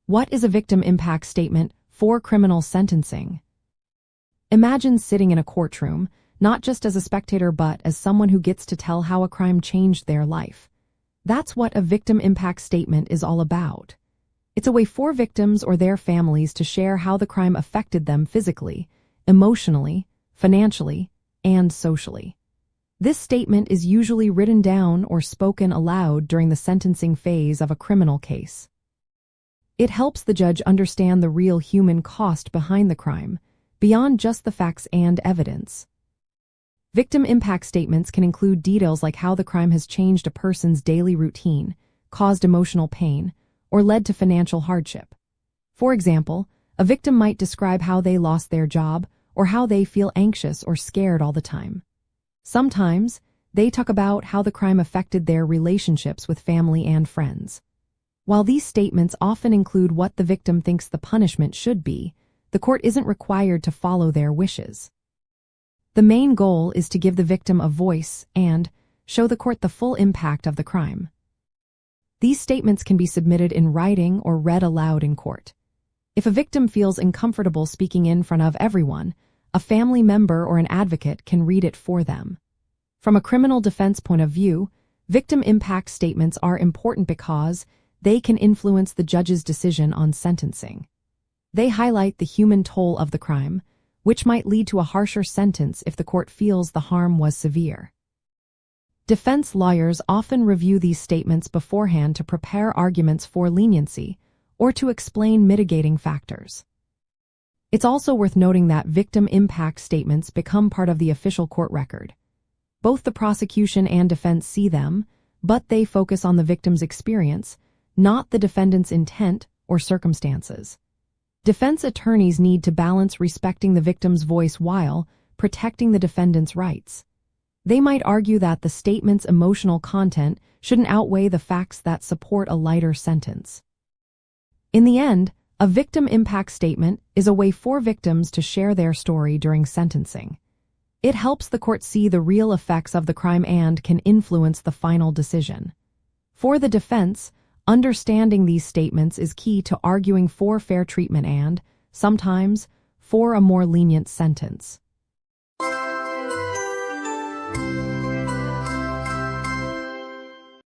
What is a victim impact statement for criminal sentencing? Imagine sitting in a courtroom, not just as a spectator but as someone who gets to tell how a crime changed their life. That's what a victim impact statement is all about. It's a way for victims or their families to share how the crime affected them physically, emotionally, financially, and socially. This statement is usually written down or spoken aloud during the sentencing phase of a criminal case. It helps the judge understand the real human cost behind the crime, beyond just the facts and evidence. Victim impact statements can include details like how the crime has changed a person's daily routine, caused emotional pain, or led to financial hardship. For example, a victim might describe how they lost their job or how they feel anxious or scared all the time. Sometimes, they talk about how the crime affected their relationships with family and friends. While these statements often include what the victim thinks the punishment should be, the court isn't required to follow their wishes. The main goal is to give the victim a voice and show the court the full impact of the crime. These statements can be submitted in writing or read aloud in court. If a victim feels uncomfortable speaking in front of everyone, a family member or an advocate can read it for them. From a criminal defense point of view, victim impact statements are important because they can influence the judge's decision on sentencing. They highlight the human toll of the crime, which might lead to a harsher sentence if the court feels the harm was severe. Defense lawyers often review these statements beforehand to prepare arguments for leniency or to explain mitigating factors. It's also worth noting that victim impact statements become part of the official court record. Both the prosecution and defense see them, but they focus on the victim's experience, not the defendant's intent or circumstances. Defense attorneys need to balance respecting the victim's voice while protecting the defendant's rights. They might argue that the statement's emotional content shouldn't outweigh the facts that support a lighter sentence. In the end, a victim impact statement is a way for victims to share their story during sentencing. It helps the court see the real effects of the crime and can influence the final decision. For the defense, understanding these statements is key to arguing for fair treatment and, sometimes, for a more lenient sentence.